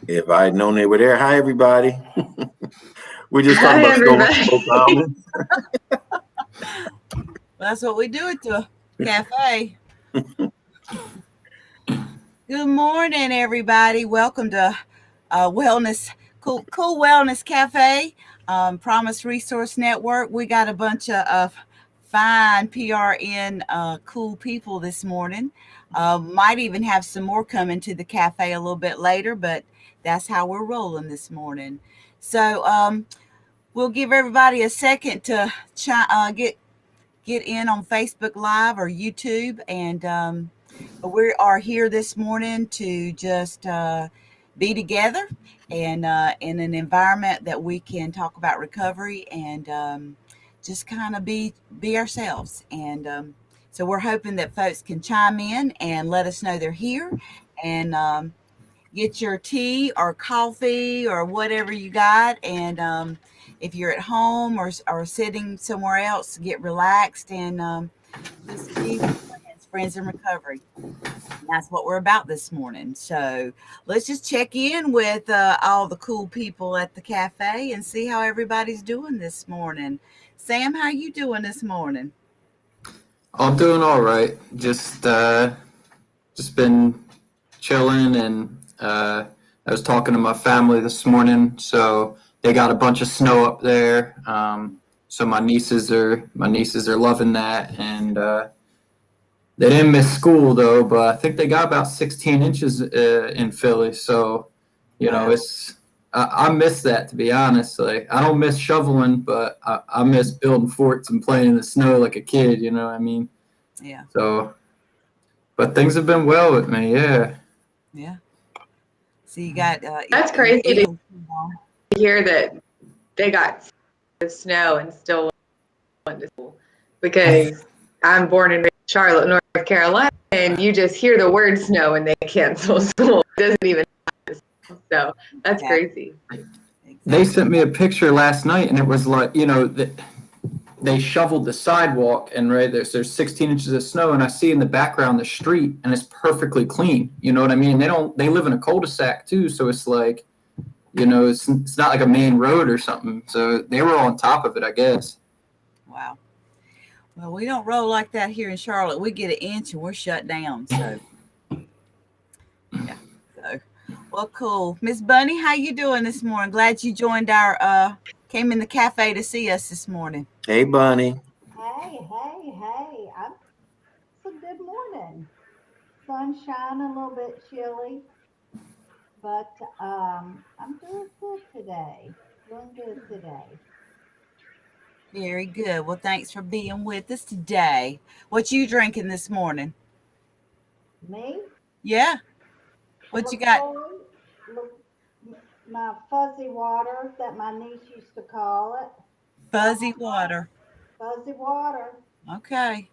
If I had known they were there, hi everybody. We're just talking Hi, about smoke everybody. almonds. That's what we do at the cafe. Good morning, everybody. Welcome to Wellness Cool Wellness Cafe, Promise Resource Network. We got a bunch of fine PRN cool people this morning. Might even have some more coming to the cafe a little bit later, but that's how we're rolling this morning. So we'll give everybody a second to get in on Facebook Live or YouTube, and we are here this morning to just be together and in an environment that we can talk about recovery and just kind of be ourselves. And so we're hoping that folks can chime in and let us know they're here, and get your tea or coffee or whatever you got. And if you're at home or sitting somewhere else, get relaxed and just be with friends in recovery. And that's what we're about this morning. So let's just check in with all the cool people at the cafe and see how everybody's doing this morning. Sam, how you doing this morning? I'm doing all right. Just been chilling, and I was talking to my family this morning. So they got a bunch of snow up there. So my nieces are loving that, and they didn't miss school though. But I think they got about 16 inches in Philly. So Wow. I miss that, to be honest. Like, I don't miss shoveling, but I miss building forts and playing in the snow like a kid. You know what I mean? Yeah. So, but things have been well with me. Yeah. Yeah. So you got That's crazy to hear that they got snow and still went to school, because I'm born and raised in Charlotte, North Carolina, and you just hear the word snow and they cancel school. It doesn't even happen. So that's crazy. They sent me a picture last night, and it was like, they shoveled the sidewalk, and right there's 16 inches of snow, and I see in the background the street, and it's perfectly clean. You know what I mean? They live in a cul-de-sac too, so it's like, it's not like a main road or something. So they were on top of it, I guess. Wow. Well, we don't roll like that here in Charlotte. We get an inch and we're shut down. So, yeah. So, well, cool. Miss Bunny, how you doing this morning? Glad you joined came in the cafe to see us this morning. Hey, Bunny. Hey. It's a good morning. Sunshine, a little bit chilly, but I'm doing good today. Doing good today. Very good. Well, thanks for being with us today. What you drinking this morning? Me? Yeah. What you got? My fuzzy water that my niece used to call it. Fuzzy water. Fuzzy water. Okay.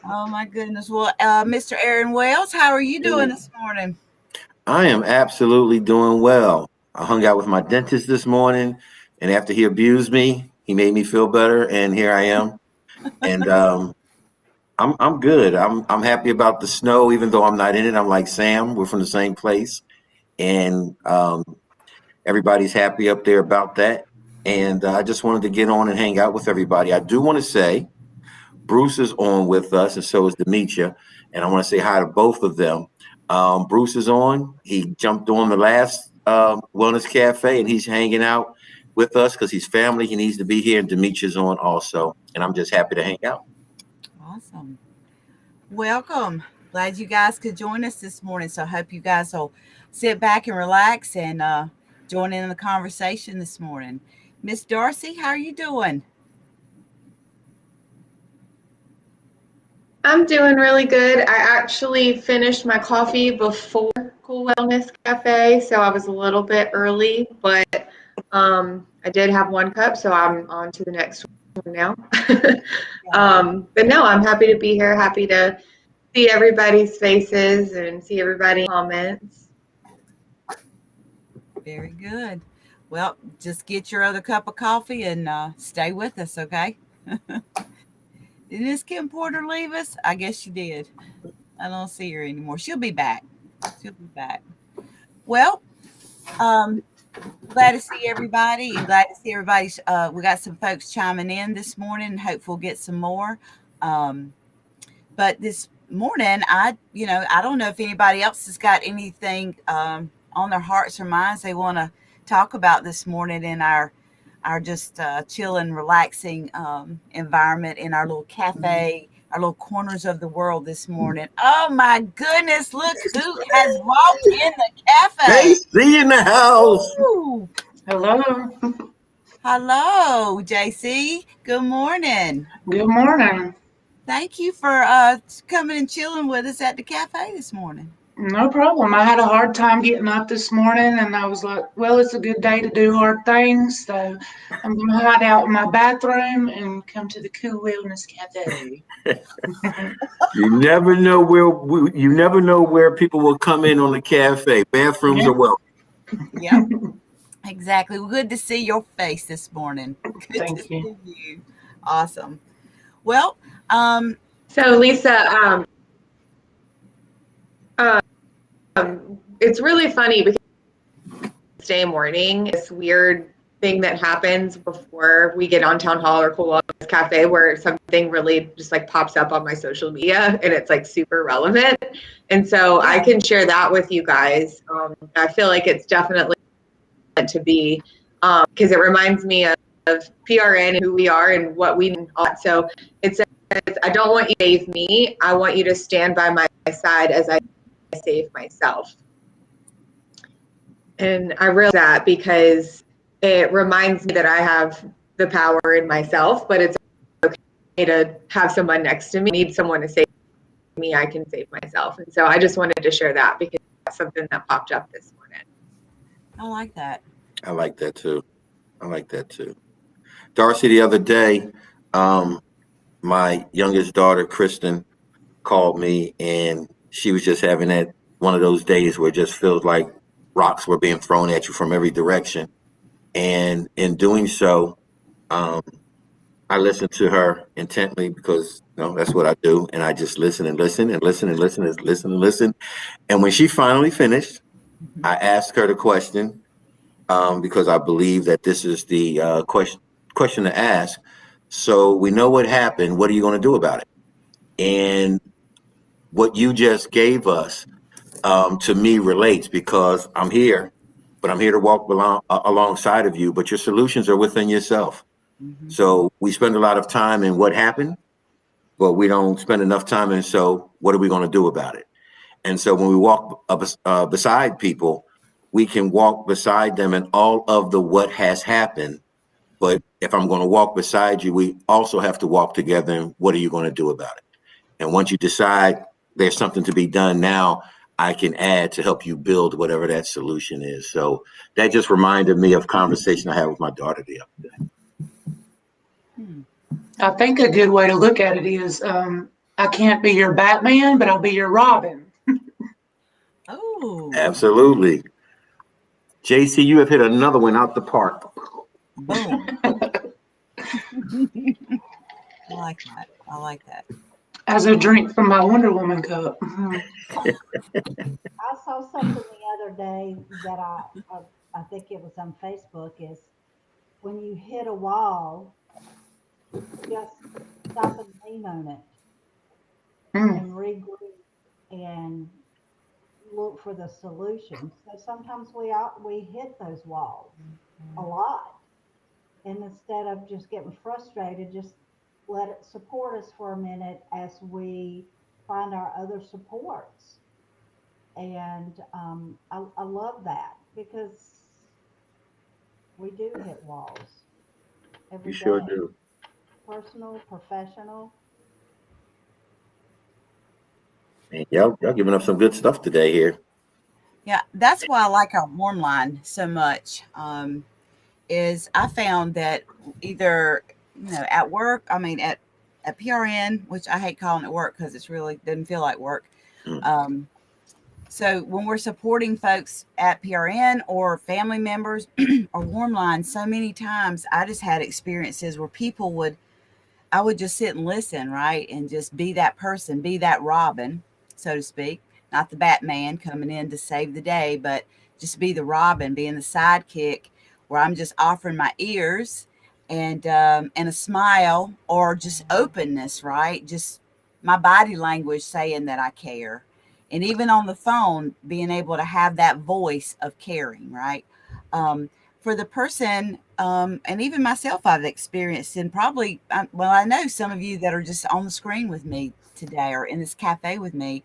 Oh my goodness. Well, Mr. Aaron Wells, how are you doing this morning? I am absolutely doing well. I hung out with my dentist this morning, and after he abused me, he made me feel better, and here I am. And I'm good. I'm happy about the snow, even though I'm not in it. I'm like Sam. We're from the same place, and everybody's happy up there about that. And I just wanted to get on and hang out with everybody. I do want to say Bruce is on with us, and so is Demetria. And I want to say hi to both of them. Bruce is on. He jumped on the last Wellness Cafe, and he's hanging out with us because he's family. He needs to be here. And Demetria's on also. And I'm just happy to hang out. Awesome. Welcome. Glad you guys could join us this morning. So I hope you guys will sit back and relax and join in the conversation this morning. Miss Darcy, how are you doing? I'm doing really good. I actually finished my coffee before Cool Wellness Cafe, so I was a little bit early, but I did have one cup, so I'm on to the next one now. But no, I'm happy to be here, happy to see everybody's faces and see everybody's comments. Very good. Well, just get your other cup of coffee and stay with us, okay? Did Miss Kim Porter leave us? I guess she did. I don't see her anymore. She'll be back. She'll be back. Well, um, glad to see everybody and glad to see everybody. We got some folks chiming in this morning. Hope we'll get some more. Um, but this morning, I don't know if anybody else has got anything on their hearts or minds they want to talk about this morning in our just chill and relaxing environment in our little cafe, our little corners of the world this morning. Oh my goodness, look who has walked in the cafe. JC in the house. Woo. Hello. Hello, JC. Good morning. Good morning. Thank you for coming and chilling with us at the cafe this morning. No problem. I had a hard time getting up this morning, and I was like, well, it's a good day to do hard things. So I'm going to hide out in my bathroom and come to the Cool Wellness Cafe. You never know where people will come in on the cafe. Bathrooms Yeah. are welcome. Yep. Exactly. Good to see your face this morning. Good Thank to you. see you. Awesome. Well, So Lisa, it's really funny because Wednesday morning, this weird thing that happens before we get on Town Hall or Cool Wellness Cafe where something really just like pops up on my social media and it's like super relevant. And so I can share that with you guys. I feel like it's definitely meant to be because it reminds me of PRN and who we are and what we need. So it says, I don't want you to save me. I want you to stand by my side as I save myself. And I realize that because it reminds me that I have the power in myself, but it's okay to have someone next to me. I need someone to save me. I can save myself. And so I just wanted to share that because that's something that popped up this morning. I like that. I like that too. Darcy, the other day, my youngest daughter, Kristen, called me and she was just having that one of those days where it just feels like rocks were being thrown at you from every direction. And in doing so, I listened to her intently because that's what I do. And I just listen and listen and listen and listen and listen and listen. And when she finally finished, I asked her the question because I believe that this is the question to ask. So we know what happened. What are you going to do about it? And what you just gave us to me relates because I'm here, but I'm here to walk alongside of you. But your solutions are within yourself. Mm-hmm. So we spend a lot of time in what happened, but we don't spend enough time in so what are we going to do about it? And so when we walk beside people, we can walk beside them in all of the what has happened. But if I'm going to walk beside you, we also have to walk together. And what are you going to do about it? And once you decide there's something to be done now, I can add to help you build whatever that solution is. So that just reminded me of a conversation I had with my daughter the other day. I think a good way to look at it is I can't be your Batman, but I'll be your Robin. Oh, Absolutely. JC, you have hit another one out the park. boom. I like that. I like that. As a drink from my Wonder Woman cup. I saw something the other day that I think it was on Facebook is when you hit a wall, just stop and lean on it and regroup and look for the solution. So sometimes we hit those walls a lot, and instead of just getting frustrated, just let it support us for a minute as we find our other supports. And I love that because we do hit walls every You sure day, do. personal, professional. Man, y'all giving up some good stuff today here. Yeah, that's why I like our warm line so much. Is I found that either at work, at PRN, which I hate calling it work because it's really doesn't feel like work. Mm. So when we're supporting folks at PRN or family members or warm line, so many times I just had experiences where I would just sit and listen, right, and just be that person, be that Robin, so to speak, not the Batman coming in to save the day, but just be the Robin, being the sidekick, where I'm just offering my ears and a smile, or just openness, right? Just my body language saying that I care. And even on the phone, being able to have that voice of caring, right? For the person, and even myself, I've experienced, and probably, well, I know some of you that are just on the screen with me today or in this cafe with me,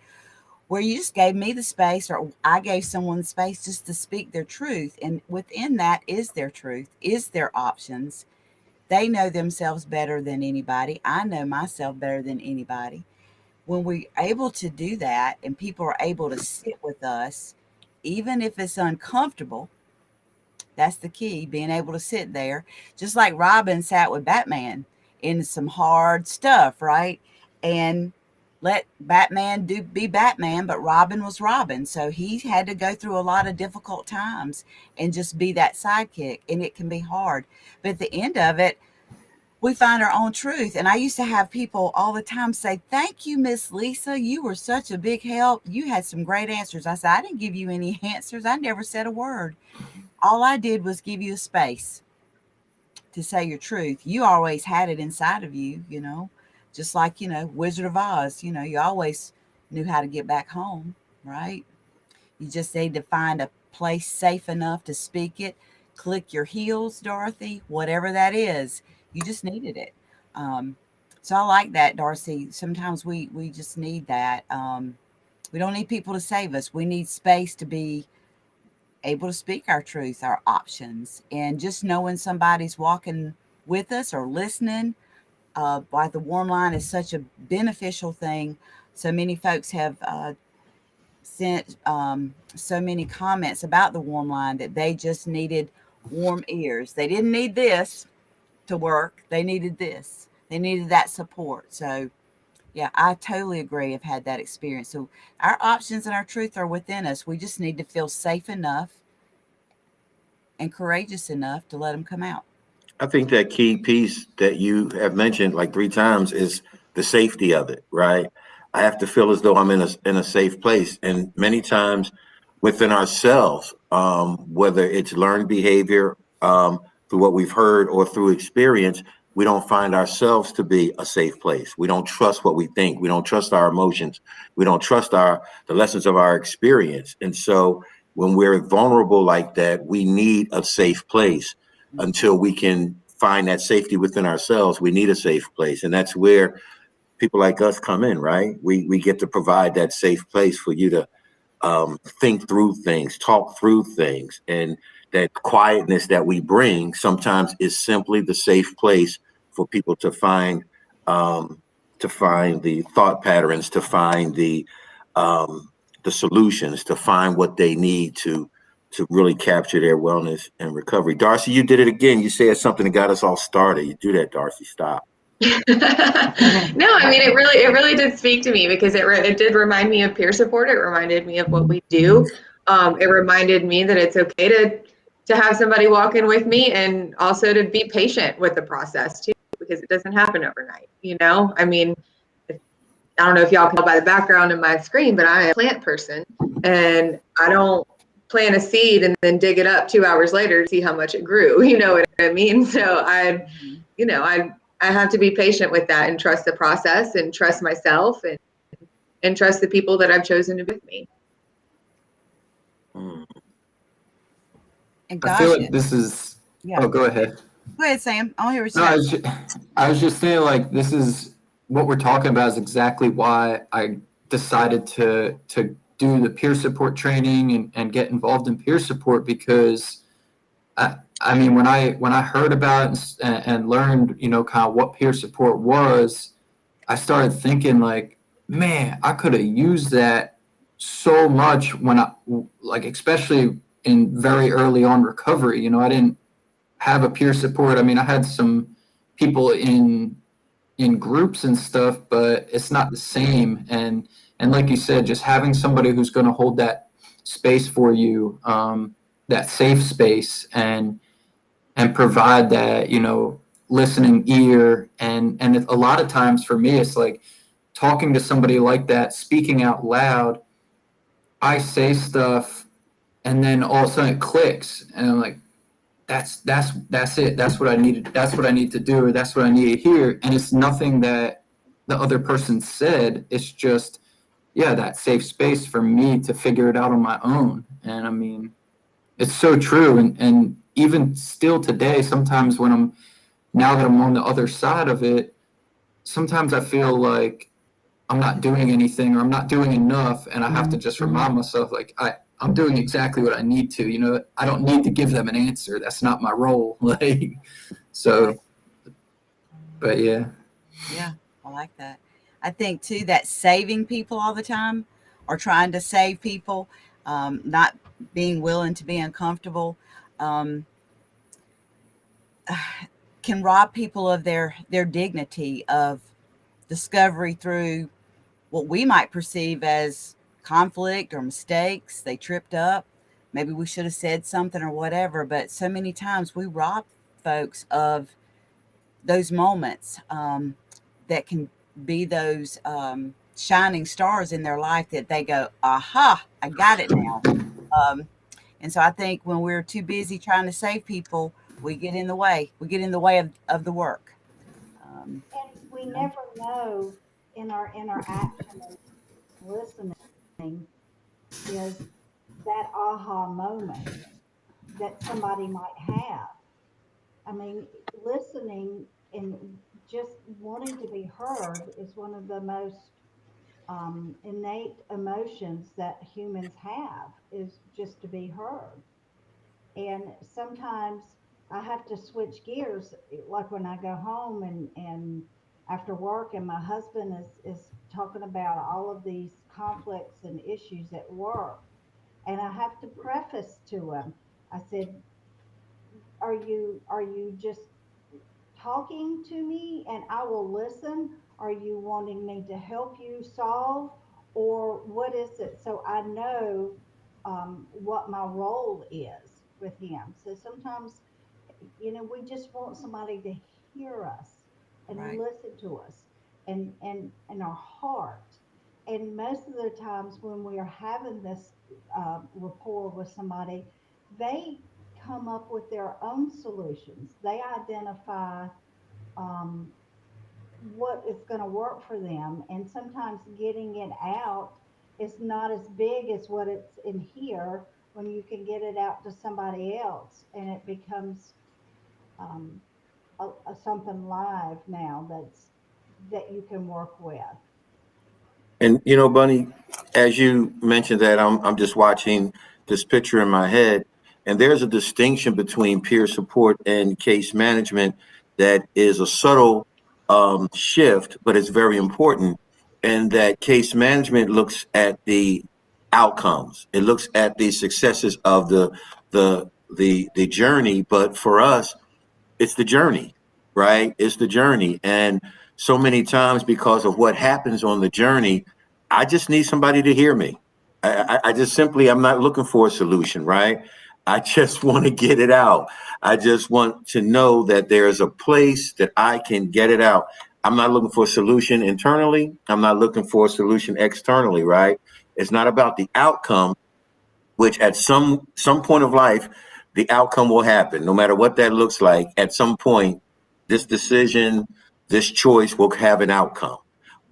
where you just gave me the space, or I gave someone the space just to speak their truth. And within that is their truth, is their options. They know themselves better than anybody. I know myself better than anybody. When we're able to do that and people are able to sit with us, even if it's uncomfortable, that's the key, being able to sit there, just like Robin sat with Batman in some hard stuff, right? And let Batman be Batman, but Robin was Robin. So he had to go through a lot of difficult times and just be that sidekick. And it can be hard. But at the end of it, we find our own truth. And I used to have people all the time say, "Thank you, Miss Lisa. You were such a big help. You had some great answers." I said, "I didn't give you any answers. I never said a word. All I did was give you a space to say your truth. You always had it inside of you, just like, Wizard of Oz, you always knew how to get back home, right? You just need to find a place safe enough to speak it. Click your heels, Dorothy, whatever that is. You just needed it. So I like that, Darcy. Sometimes we just need that. We don't need people to save us. We need space to be able to speak our truth, our options, and just knowing somebody's walking with us or listening. Why the warm line is such a beneficial thing. So many folks have sent so many comments about the warm line that they just needed warm ears. They didn't need this to work. They needed this. They needed that support. So yeah, I totally agree. I've had that experience. So our options and our truth are within us. We just need to feel safe enough and courageous enough to let them come out. I think that key piece that you have mentioned like 3 times is the safety of it, right? I have to feel as though I'm in a safe place, and many times within ourselves, whether it's learned behavior through what we've heard or through experience, we don't find ourselves to be a safe place. We don't trust what we think. We don't trust our emotions. We don't trust the lessons of our experience, and so when we're vulnerable like that, we need a safe place until we can find that safety within ourselves. We need a safe place. And that's where people like us come in, right? We get to provide that safe place for you to think through things, talk through things. And that quietness that we bring sometimes is simply the safe place for people to find the thought patterns, to find the solutions, to find what they need to really capture their wellness and recovery. Darcy, you did it again. You said something that got us all started. You do that, Darcy. Stop. No, I mean, it really did speak to me because it did remind me of peer support. It reminded me of what we do. It reminded me that it's okay to have somebody walk in with me, and also to be patient with the process too, because it doesn't happen overnight. I mean, I don't know if y'all can tell by the background in my screen, but I'm a plant person, and I don't plant a seed and then dig it up 2 hours later to see how much it grew. You know what I mean? So I have to be patient with that and trust the process and trust myself and trust the people that I've chosen to be with me. And I feel like this is. Yeah. Oh, go ahead. Go ahead, Sam. I'll hear what you No, say. I was just saying, like, this is what we're talking about is exactly why I decided to do the peer support training and get involved in peer support, because I mean, when I heard about it and learned, kind of what peer support was, I started thinking like, man, I could have used that so much when especially in very early on recovery. I didn't have a peer support. I mean, I had some people in groups and stuff, but it's not the same. And like you said, just having somebody who's going to hold that space for you, that safe space, and provide that, listening ear. And a lot of times for me, it's like talking to somebody like that, speaking out loud, I say stuff and then all of a sudden it clicks and I'm like, that's it. That's what I needed. That's what I need to do, or that's what I need to hear. And it's nothing that the other person said. It's just, yeah, that safe space for me to figure it out on my own. And I mean, it's so true. And even still today, sometimes now that I'm on the other side of it, sometimes I feel like I'm not doing anything or I'm not doing enough. And I have to just remind myself, like, I'm doing exactly what I need to, I don't need to give them an answer. That's not my role. Like, so, but yeah. Yeah, I like that. I think too that saving people all the time or trying to save people, not being willing to be uncomfortable, um, can rob people of their dignity of discovery through what we might perceive as conflict or mistakes. They tripped up. Maybe we should have said something or whatever. But so many times we rob folks of those moments that can be those shining stars in their life that they go, aha, I got it now. Um, and so I think when we're too busy trying to save people, we get in the way. We get in the way of the work. And we You know? never know in our interaction and listening is that aha moment that somebody might have. I mean, listening and just wanting to be heard is one of the most innate emotions that humans have, is just to be heard. And sometimes I have to switch gears, like when I go home and after work, and my husband is talking about all of these conflicts and issues at work, and I have to preface to him. I said, "Are you just talking to me and I will listen? Are you wanting me to help you solve, or what is it?" So I know what my role is with him. So sometimes, we just want somebody to hear us and Right. listen to us and our heart. And most of the times when we are having this rapport with somebody, they come up with their own solutions. They identify um, what is going to work for them. And sometimes getting it out is not as big as what it's in here when you can get it out to somebody else and it becomes um, something live now that you can work with. And Bunny, as you mentioned that, I'm just watching this picture in my head, and there's a distinction between peer support and case management that is a subtle shift, but it's very important. And that case management looks at the outcomes. It looks at the successes of the journey. But for us, it's the journey, right? It's the journey. And so many times, because of what happens on the journey, I just need somebody to hear me. I just simply, I'm not looking for a solution, right? I just want to get it out. I just want to know that there's a place that I can get it out. I'm not looking for a solution internally. I'm not looking for a solution externally, right? It's not about the outcome, which at some point of life, the outcome will happen, no matter what that looks like. At some point, this decision, this choice will have an outcome.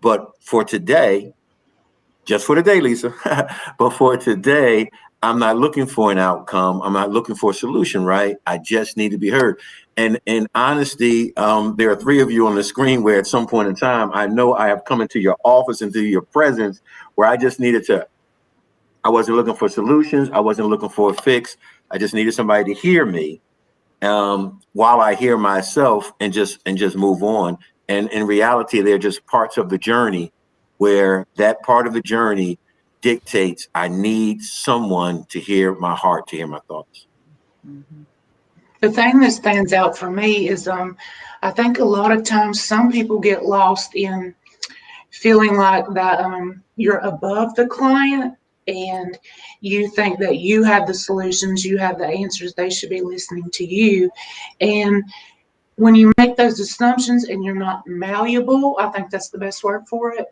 But for today, just for today, Lisa, but for today, I'm not looking for an outcome. I'm not looking for a solution, right? I just need to be heard. And in honesty, there are three of you on the screen where at some point in time, I know I have come into your office, into your presence, where I just needed to, I wasn't looking for solutions. I wasn't looking for a fix. I just needed somebody to hear me while I hear myself and just move on. And in reality, they're just parts of the journey where that part of the journey dictates I need someone to hear my heart, to hear my thoughts. Mhm. The thing that stands out for me is I think a lot of times some people get lost in feeling like that you're above the client and you think that you have the solutions, you have the answers, they should be listening to you. And when you make those assumptions and you're not malleable, I think that's the best word for it.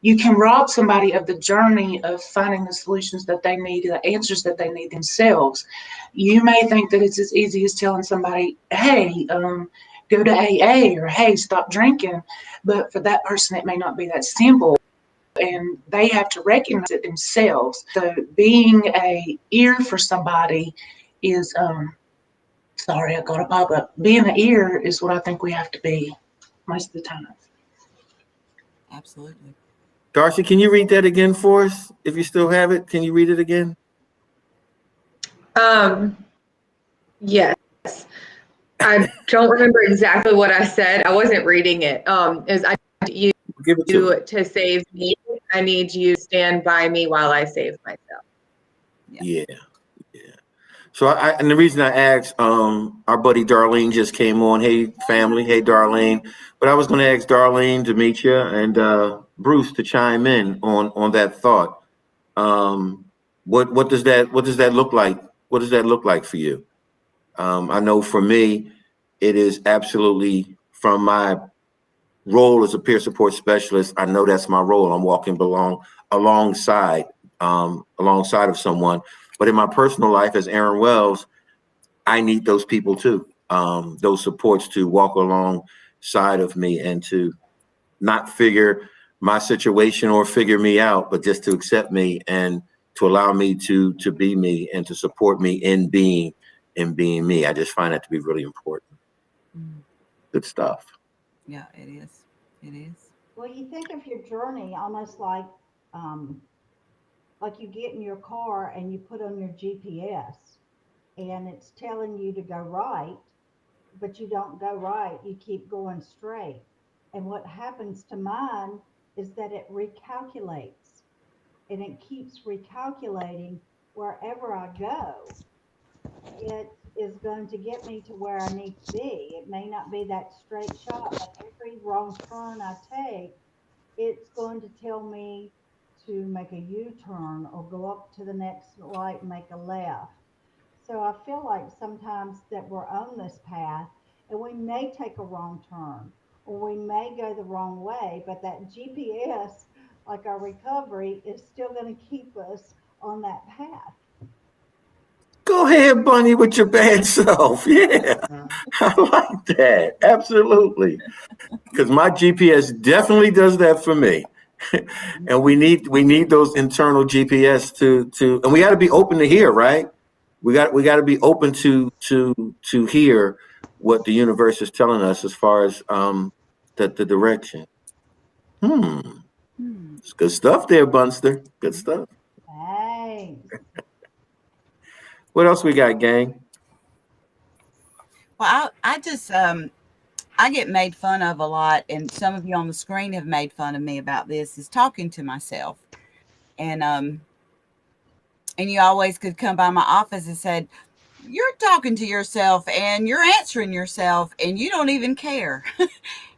you can rob somebody of the journey of finding the solutions that they need, the answers that they need themselves. You may think that it's as easy as telling somebody, hey, go to AA, or hey, stop drinking. But for that person, it may not be that simple. And they have to recognize it themselves. So being a ear for somebody is, sorry, I got a pop up. Being an ear is what I think we have to be most of the time. Absolutely. Darcy, can you read that again for us? If you still have it, can you read it again? Yes. I don't remember exactly what I said. I wasn't reading it. Is I need Give it to you me. to save me. I need you to stand by me while I save myself. Yeah. So and the reason I asked, our buddy Darlene just came on. Hey, family. Hey, Darlene. But I was going to ask Darlene, Demetria, and Bruce to chime in on that thought. What does that look like? What does that look like for you? I know for me, it is absolutely from my role as a peer support specialist. I know that's my role. I'm walking alongside of someone. But in my personal life, as Aaron Wells, I need those people too, those supports to walk alongside of me and to not figure my situation or figure me out, but just to accept me and to allow me to be me and to support me in being me. I just find that to be really important. Good stuff. Yeah, it is. It is. Well, you think of your journey almost um, like you get in your car and you put on your GPS and it's telling you to go right, but you don't go right. You keep going straight. And what happens to mine is that it recalculates and it keeps recalculating wherever I go. It is going to get me to where I need to be. It may not be that straight shot, but every wrong turn I take, it's going to tell me to make a U-turn or go up to the next light and make a left. So I feel like sometimes that we're on this path and we may take a wrong turn or we may go the wrong way, but that GPS, like our recovery, is still going to keep us on that path. Go ahead, Bunny, with your bad self. Yeah, I like that. Absolutely. Because my GPS definitely does that for me. And we need those internal GPS and we got to be open to hear, right? We got to be open to hear what the universe is telling us as far as the direction. Hmm. Hmm. It's good stuff there, Bunster. Good stuff. Thanks. What else we got, gang? Well, I just I get made fun of a lot, and some of you on the screen have made fun of me about this. Is talking to myself, and you always could come by my office and said, "You're talking to yourself, and you're answering yourself, and you don't even care."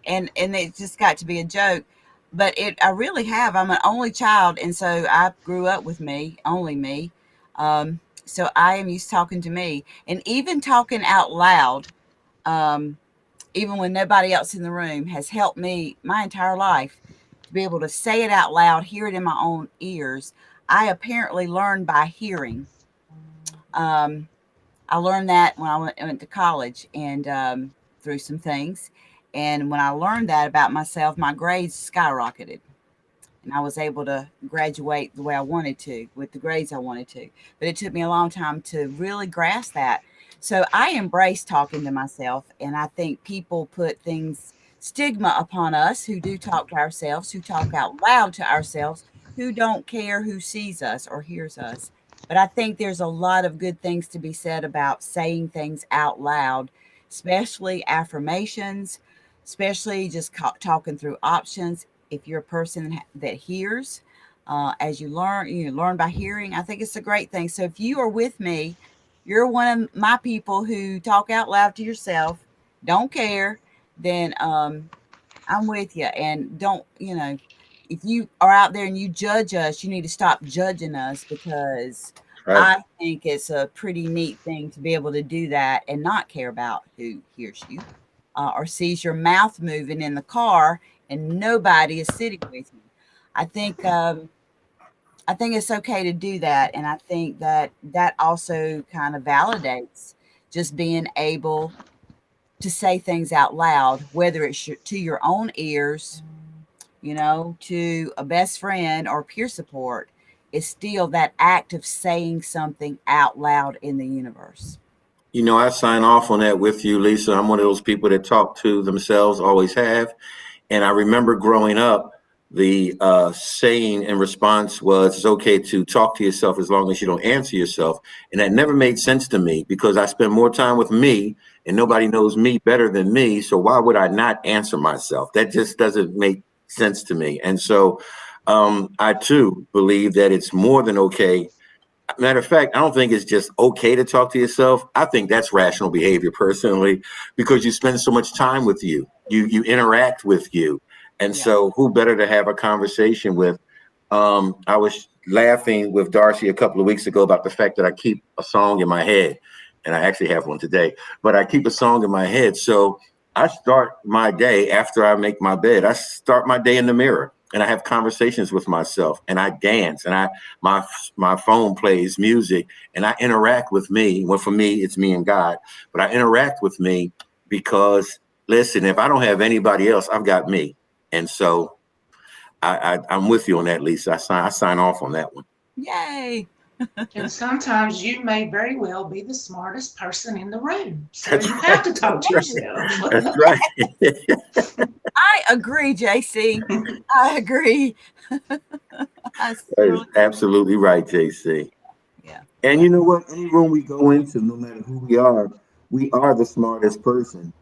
And it just got to be a joke. But I really have. I'm an only child, and so I grew up with me, only me. So I am used to talking to me, and even talking out loud. Um, Even when nobody else in the room, has helped me my entire life to be able to say it out loud, hear it in my own ears. I apparently learned by hearing. Um, I learned that when I went to college and through some things. And when I learned that about myself, my grades skyrocketed. And I was able to graduate the way I wanted to with the grades I wanted to. But it took me a long time to really grasp that. So I embrace talking to myself, and I think people put stigma upon us who do talk to ourselves, who talk out loud to ourselves, who don't care who sees us or hears us. But I think there's a lot of good things to be said about saying things out loud, especially affirmations, especially just talking through options. If you're a person that hears, as you learn by hearing. I think it's a great thing. So if you are with me, you're one of my people who talk out loud to yourself, don't care, then I'm with you. And don't, if you are out there and you judge us, you need to stop judging us, because Right. I think it's a pretty neat thing to be able to do that and not care about who hears you or sees your mouth moving in the car and nobody is sitting with you. I think it's okay to do that, and I think that also kind of validates just being able to say things out loud, whether it's to your own ears, to a best friend or peer support. Is still that act of saying something out loud in the universe. I sign off on that with you, Lisa. I'm one of those people that talk to themselves, always have. And I remember growing up, the saying in response was, it's okay to talk to yourself as long as you don't answer yourself. And that never made sense to me because I spend more time with me and nobody knows me better than me. So why would I not answer myself? That just doesn't make sense to me. And so I too believe that it's more than okay. Matter of fact, I don't think it's just okay to talk to yourself. I think that's rational behavior personally, because you spend so much time with you. You interact with you. And so who better to have a conversation with? I was laughing with Darcy a couple of weeks ago about the fact that I keep a song in my head, and I actually have one today, but I keep a song in my head. So I start my day after I make my bed. I start my day in the mirror and I have conversations with myself and I dance and my phone plays music and I interact with me. Well, for me, it's me and God, but I interact with me because listen, if I don't have anybody else, I've got me. And so I'm with you on that, Lisa. I sign off on that one. Yay. And sometimes you may very well be the smartest person in the room. So That's you right. have to talk to That's yourself. That's right. I agree, JC. I agree. I That is surely, absolutely right, JC. yeah. And you know what? Any room we go into, no matter who we are the smartest person.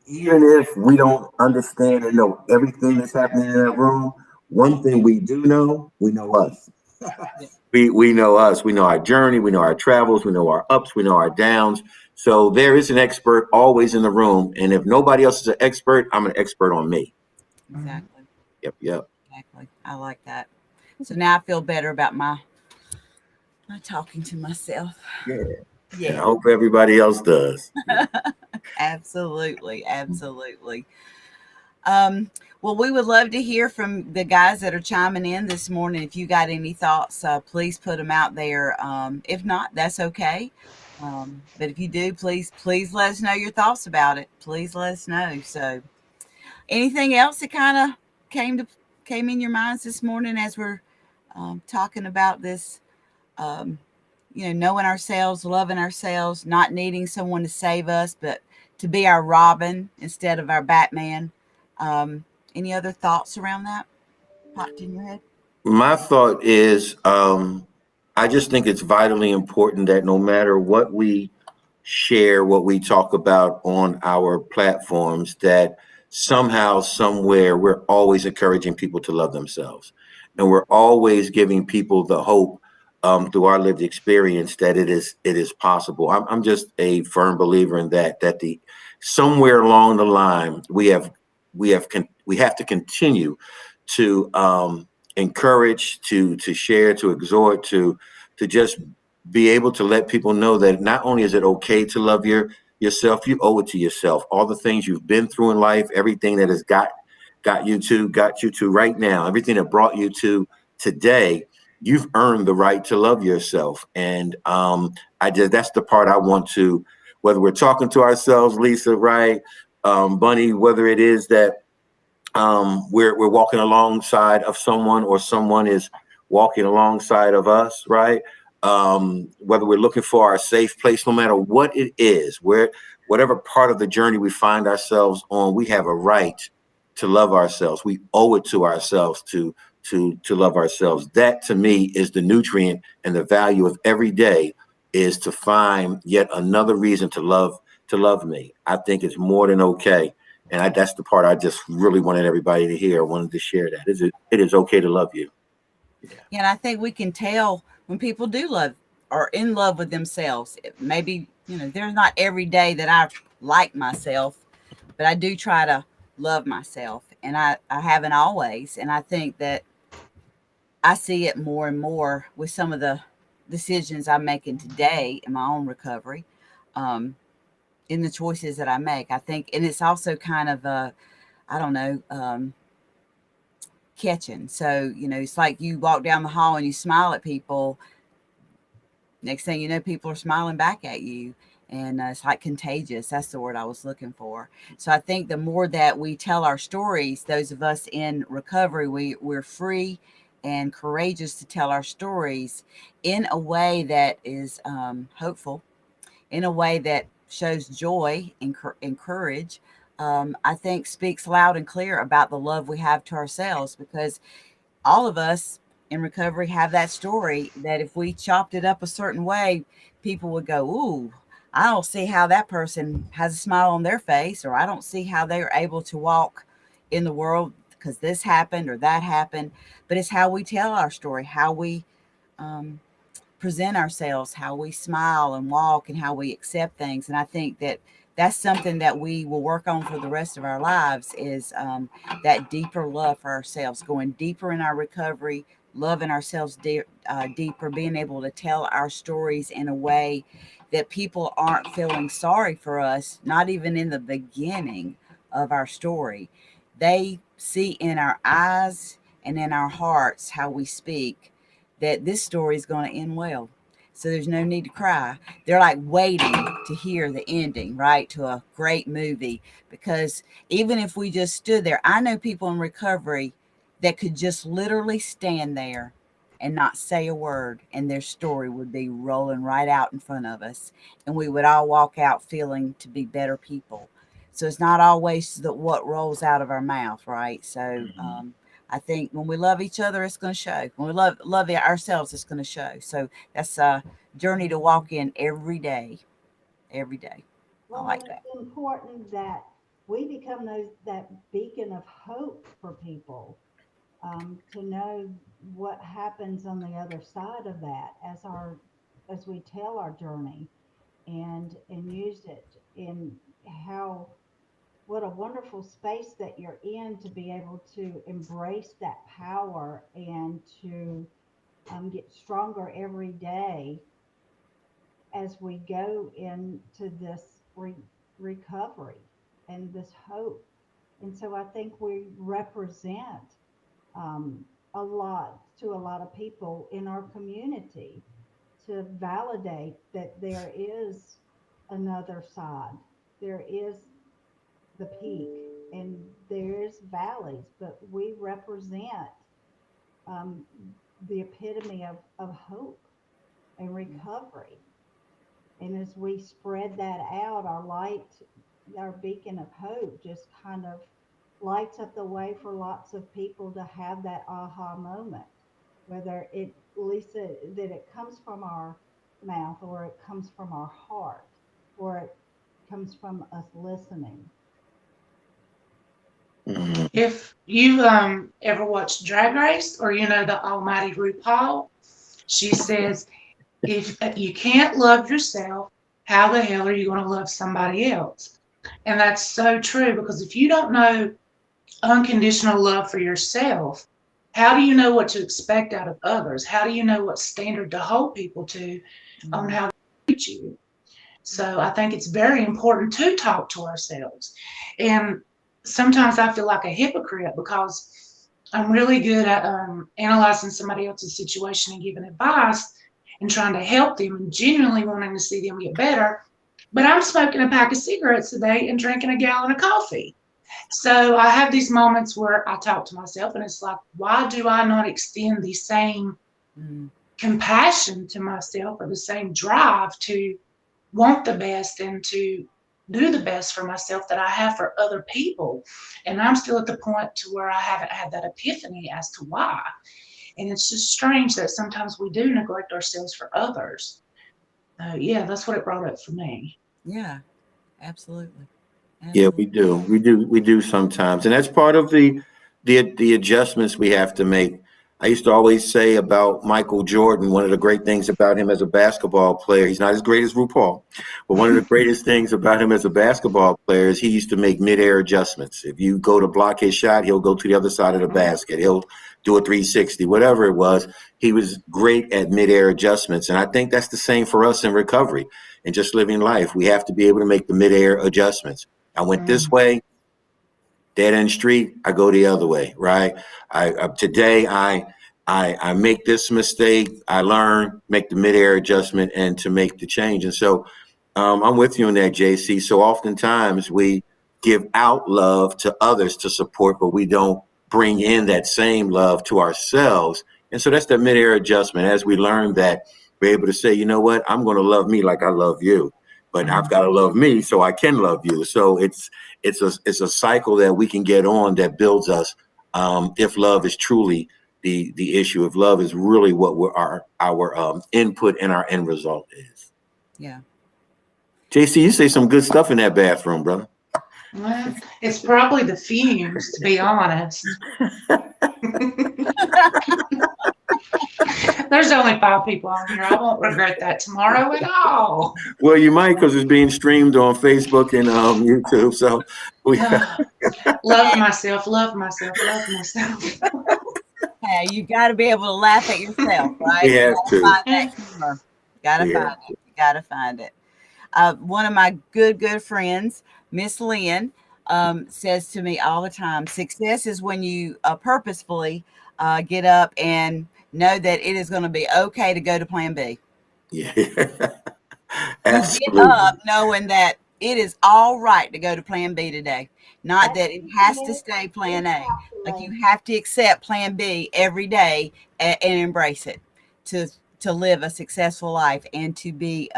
Even if we don't understand and know everything that's happening in that room, one thing we do know, we know us. We know us. We know our journey. We know our travels. We know our ups. We know our downs. So there is an expert always in the room. And if nobody else is an expert, I'm an expert on me. Exactly. Yep. Exactly. I like that. So now I feel better about my talking to myself. Yeah. And I Yeah. hope everybody else does. Absolutely. Absolutely. Well, we would love to hear from the guys that are chiming in this morning. If you got any thoughts, please put them out there. If not, that's okay. But if you do, please let us know your thoughts about it. Please let us know. So, anything else that kind of came in your minds this morning as we're talking about this? Um, knowing ourselves, loving ourselves, not needing someone to save us, but to be our Robin instead of our Batman. Any other thoughts around that popped in your head? My thought is I just think it's vitally important that no matter what we share, what we talk about on our platforms, that somehow, somewhere, we're always encouraging people to love themselves. And we're always giving people the hope through our lived experience that it is possible. I'm just a firm believer in that the somewhere along the line we have to continue to encourage, to share, to exhort, to just be able to let people know that not only is it okay to love yourself, you owe it to yourself. All the things you've been through in life, everything that has got you to right now, everything that brought you to today, you've earned the right to love yourself. And that's the part I want to, whether we're talking to ourselves, Lisa, right, Bunny, whether it is that we're walking alongside of someone or someone is walking alongside of us, right? Whether we're looking for our safe place, no matter what it is, whatever part of the journey we find ourselves on, we have a right to love ourselves. We owe it to ourselves to love ourselves. That to me is the nutrient and the value of every day, is to find yet another reason to love me. I think it's more than okay. And that's the part I just really wanted everybody to hear. I wanted to share that. It is okay to love you. Yeah, and I think we can tell when people do love or in love with themselves. Maybe, there's not every day that I like myself, but I do try to love myself. And I haven't always. And I think that I see it more and more with some of the decisions I'm making today in my own recovery, in the choices that I make. I think, and it's also kind of I don't know, catching. So, it's like you walk down the hall and you smile at people. Next thing you know, people are smiling back at you. And it's like contagious. That's the word I was looking for. So I think the more that we tell our stories, those of us in recovery, we're free and courageous to tell our stories in a way that is hopeful, in a way that shows joy and courage. I think speaks loud and clear about the love we have to ourselves, because all of us in recovery have that story that if we chopped it up a certain way, people would go, ooh, I don't see how that person has a smile on their face, or I don't see how they're able to walk in the world because this happened or that happened. But it's how we tell our story, how we um, present ourselves, how we smile and walk, and how we accept things. And I think that that's something that we will work on for the rest of our lives, is that deeper love for ourselves, going deeper in our recovery, loving ourselves deeper, being able to tell our stories in a way that people aren't feeling sorry for us, not even in the beginning of our story. They see in our eyes and in our hearts how we speak that this story is going to end well. So there's no need to cry. They're like waiting to hear the ending, right, to a great movie. Because even if we just stood there, I know people in recovery that could just literally stand there and not say a word, and their story would be rolling right out in front of us. And we would all walk out feeling to be better people. So it's not always what rolls out of our mouth, right? So I think when we love each other, it's going to show. When we love ourselves, it's going to show. So that's a journey to walk in every day. Every day. I Well, like and that. it's important that we become that beacon of hope for people, to know what happens on the other side of that as we tell our journey and use it in how what a wonderful space that you're in to be able to embrace that power and to get stronger every day as we go into this recovery and this hope. And so I think we represent um, a lot to a lot of people in our community to validate that there is another side. There is the peak and there's valleys, but we represent um, the epitome of hope and recovery. And as we spread that out, our light, our beacon of hope just kind of lights up the way for lots of people to have that aha moment, whether it, Lisa, that it comes from our mouth or it comes from our heart or it comes from us listening. Mhm. If you ever watched Drag Race or you know the almighty RuPaul, she says, if you can't love yourself, how the hell are you going to love somebody else? And that's so true, because if you don't know unconditional love for yourself, how do you know what to expect out of others? How do you know what standard to hold people to on how they treat you? So I think it's very important to talk to ourselves. And sometimes I feel like a hypocrite because I'm really good at analyzing somebody else's situation and giving advice and trying to help them and genuinely wanting to see them get better. But I'm smoking a pack of cigarettes a day and drinking a gallon of coffee. So I have these moments where I talk to myself and it's like, why do I not extend the same Mm. compassion to myself or the same drive to want the best and to do the best for myself that I have for other people? And I'm still at the point to where I haven't had that epiphany as to why. And it's just strange that sometimes we do neglect ourselves for others. Yeah, that's what it brought up for me. Yeah, absolutely. Yeah, we Absolutely. do. We do sometimes. And that's part of the adjustments we have to make. I used to always say about Michael Jordan, one of the great things about him as a basketball player, he's not as great as RuPaul, but one of the greatest things about him as a basketball player is he used to make midair adjustments. If you go to block his shot, he'll go to the other side of the basket. He'll do a 360, whatever it was. He was great at midair adjustments. And I think that's the same for us in recovery and just living life. We have to be able to make the midair adjustments. I went this Mm. way. Dead end street, I go the other way, right? Today I make this mistake, I learn, make the mid-air adjustment, and to make the change. And so I'm with you on that, JC. So oftentimes we give out love to others to support, but we don't bring in that same love to ourselves. And so that's the mid-air adjustment. As we learn that, we're able to say, you know what, I'm going to love me like I love you, but I've got to love me so I can love you. So it's a cycle that we can get on that builds us. If love is truly the issue, if love is really what our input and our end result is. Yeah. JC, you say some good stuff in that bathroom, brother. Well, it's probably the fumes, to be honest. There's only 5 people on here. I won't regret that tomorrow at all. Well, you might, because it's being streamed on Facebook and YouTube. So Love myself, love myself, love myself. Hey, you got to be able to laugh at yourself, right? We have to. Find that humor. Gotta find it. You gotta find it. One of my good friends, Miss Lynn, says to me all the time, success is when you purposefully get up and know that it is going to be okay to go to plan B. Yeah. Absolutely. Get up knowing that it is all right to go to plan B today. Not that it has to stay plan A. Like you have to accept plan B every day and embrace it to live a successful life and to be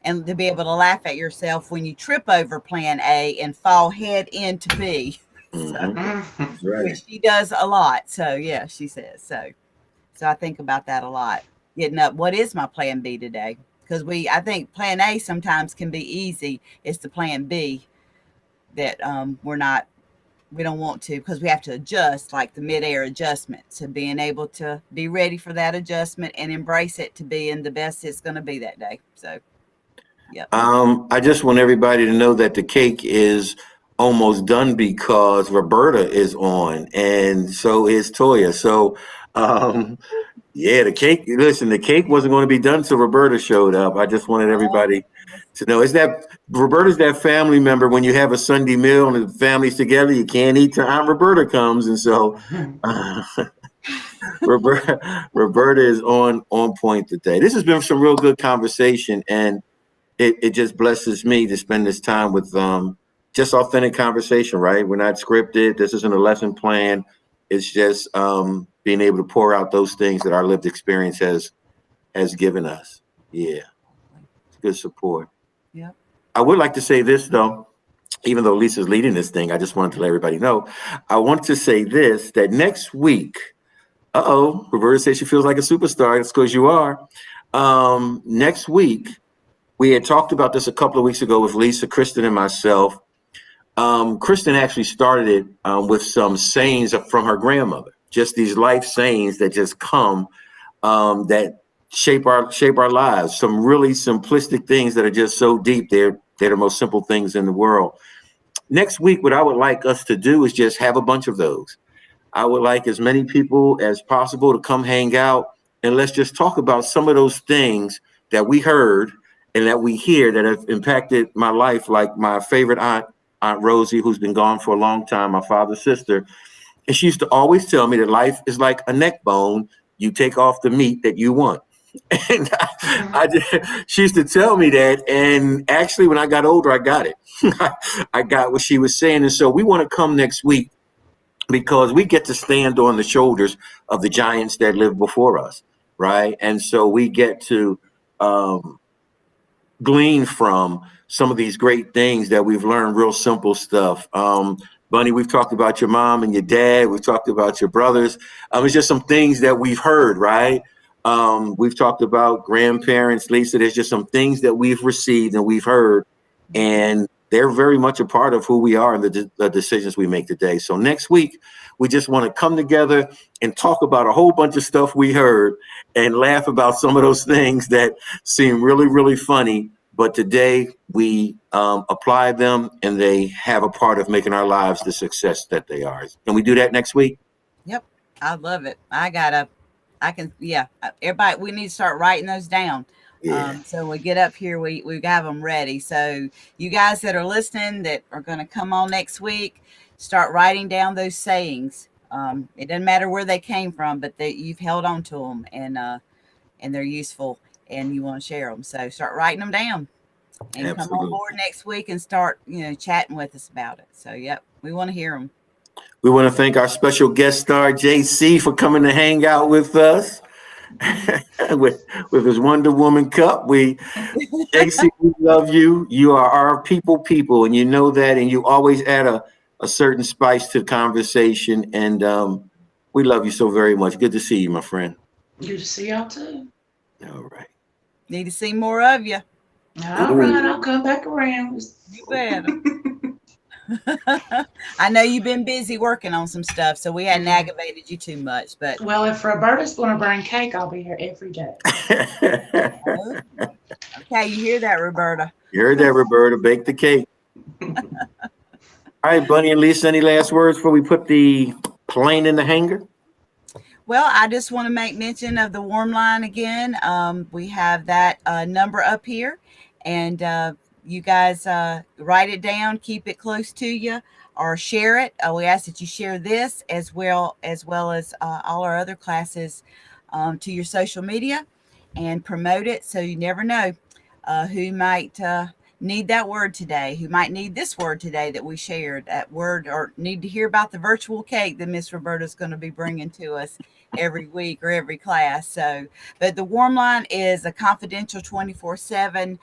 and to be able to laugh at yourself when you trip over plan A and fall head into B. Mm-hmm. Right. Which she does a lot. So yeah, she says so. So I think about that a lot. Getting up, what is my plan B today? Because I think plan A sometimes can be easy. It's the plan B that we don't want to, because we have to adjust, like the mid-air adjustment. So being able to be ready for that adjustment and embrace it to be in the best it's going to be that day. So, yeah. I just want everybody to know that the cake is almost done because Roberta is on, and so is Toya. So, yeah, the cake wasn't going to be done till Roberta showed up. I just wanted everybody to know. Is that Roberta's that family member when you have a Sunday meal and the family's together, you can't eat till Aunt Roberta comes. And so Roberta is on point today. This has been some real good conversation, and it just blesses me to spend this time with just authentic conversation, right? We're not scripted. This isn't a lesson plan. It's just being able to pour out those things that our lived experience has given us. Yeah, it's good support. Yeah. I would like to say this, though, even though Lisa's leading this thing, I just wanted to let everybody know. I want to say this, that next week, Roberta says she feels like a superstar. It's because you are. Next week, we had talked about this a couple of weeks ago with Lisa, Kristen, and myself. Kristen actually started it with some sayings from her grandmother, just these life sayings that just come that shape our lives. Some really simplistic things that are just so deep. They're the most simple things in the world. Next week, what I would like us to do is just have a bunch of those. I would like as many people as possible to come hang out, and let's just talk about some of those things that we heard and that we hear that have impacted my life, like my favorite Aunt Rosie, who's been gone for a long time, my father's sister. And she used to always tell me that life is like a neck bone. You take off the meat that you want. And she used to tell me that. And actually, when I got older, I got it. I got what she was saying. And so we want to come next week because we get to stand on the shoulders of the giants that lived before us, right? And so we get to glean from some of these great things that we've learned, real simple stuff. Bunny, we've talked about your mom and your dad. We've talked about your brothers. It's just some things that we've heard, right? We've talked about grandparents, Lisa. There's just some things that we've received and we've heard, and they're very much a part of who we are and the decisions we make today. So next week, we just want to come together and talk about a whole bunch of stuff we heard and laugh about some of those things that seem really, really funny. But today we apply them and they have a part of making our lives the success that they are. Can we do that next week? Yep. I love it. Everybody, we need to start writing those down. Yeah. So we get up here, we have them ready. So you guys that are listening that are going to come on next week, start writing down those sayings. It doesn't matter where they came from, but you've held on to them, and they're useful, and you want to share them. So start writing them down, and Absolutely. come on board next week and start, chatting with us about it. So, yep, we want to hear them. We want to thank our special guest star, JC, for coming to hang out with us with his Wonder Woman cup. JC, we love you. You are our people, and you know that, and you always add a certain spice to the conversation, and we love you so very much. Good to see you, my friend. Good to see y'all too. All right. Need to see more of you. All right, I'll come back around. You better. I know you've been busy working on some stuff, so we hadn't aggravated you too much. But Well, if Roberta's going to bring cake, I'll be here every day. Okay, you hear that, Roberta? You heard that, Roberta. Bake the cake. All right, Bunny and Lisa, any last words before we put the plane in the hangar? Well, I just want to make mention of the warm line again. We have that number up here, and you guys write it down, keep it close to you, or share it. We ask that you share this as well as all our other classes to your social media and promote it. So you never know who might need that word today, who might need this word today that we shared, that word, or need to hear about the virtual cake that Miss Roberta is going to be bringing to us every week or every class. So, but the warm line is a confidential 24/7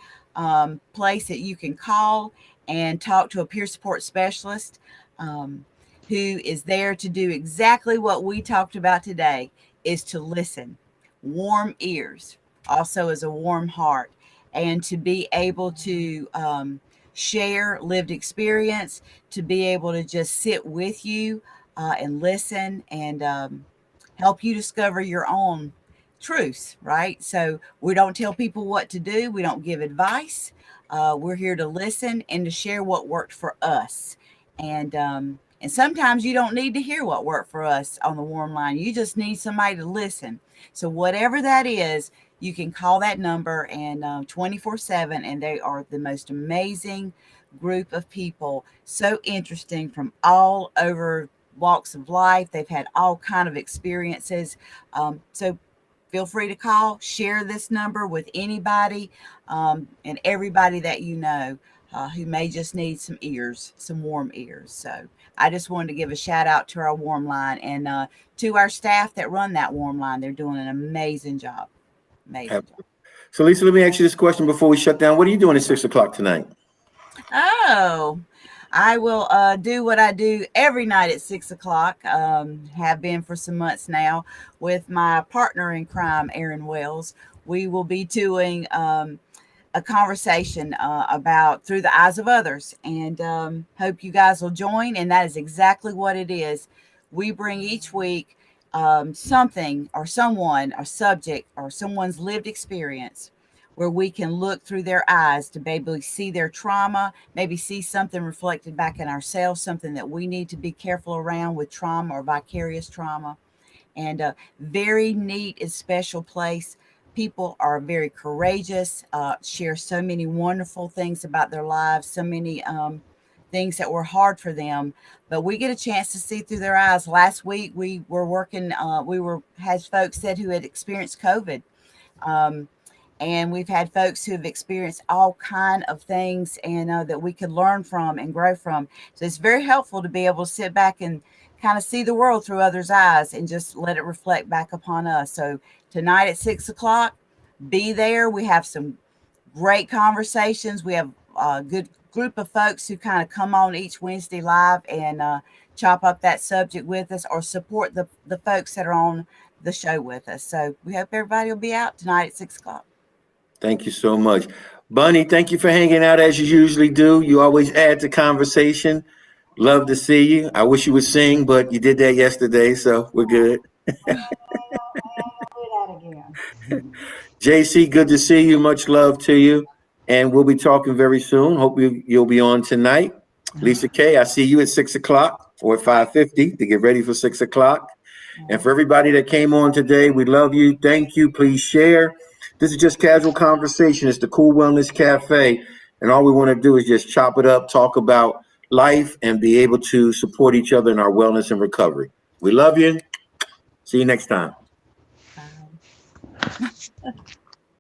place that you can call and talk to a peer support specialist who is there to do exactly what we talked about today, is to listen, warm ears, also as a warm heart, and to be able to share lived experience, to be able to just sit with you and listen and help you discover your own truths, right? So we don't tell people what to do. We don't give advice. We're here to listen and to share what worked for us. And sometimes you don't need to hear what worked for us on the warm line. You just need somebody to listen. So whatever that is, you can call that number and 24/7, and they are the most amazing group of people, so interesting from all over walks of life. They've had all kind of experiences. So feel free to call, share this number with anybody and everybody that you know who may just need some ears, some warm ears. So I just wanted to give a shout out to our warm line and to our staff that run that warm line. They're doing an amazing job. Amazing job. So, Lisa, let me ask you this question before we shut down. What are you doing at 6 o'clock tonight? Oh, I will do what I do every night at 6 o'clock, have been for some months now, with my partner in crime, Aaron Wells. We will be doing a conversation about Through the Eyes of Others, and hope you guys will join. And that is exactly what it is. We bring each week something or someone, a subject, or someone's lived experience where we can look through their eyes to maybe see their trauma, maybe see something reflected back in ourselves, something that we need to be careful around with trauma or vicarious trauma. And a very neat and special place. People are very courageous, share so many wonderful things about their lives, so many things that were hard for them, but we get a chance to see through their eyes. Last week we were working, had folks who had experienced COVID. And we've had folks who have experienced all kind of things and that we could learn from and grow from. So it's very helpful to be able to sit back and kind of see the world through others' eyes and just let it reflect back upon us. So tonight at 6 o'clock, be there. We have some great conversations. We have a good group of folks who kind of come on each Wednesday live and chop up that subject with us or support the folks that are on the show with us. So we hope everybody will be out tonight at 6 o'clock. Thank you so much. Bunny, thank you for hanging out as you usually do. You always add to conversation. Love to see you. I wish you would sing, but you did that yesterday, so we're good. I ain't gonna do that again. JC, good to see you. Much love to you. And we'll be talking very soon. Hope you'll be on tonight. Lisa K, I see you at 6 o'clock or at 5:50 to get ready for 6 o'clock. And for everybody that came on today, we love you. Thank you. Please share. This is just casual conversation. It's the Cool Wellness Cafe. And all we want to do is just chop it up, talk about life and be able to support each other in our wellness and recovery. We love you. See you next time. Bye.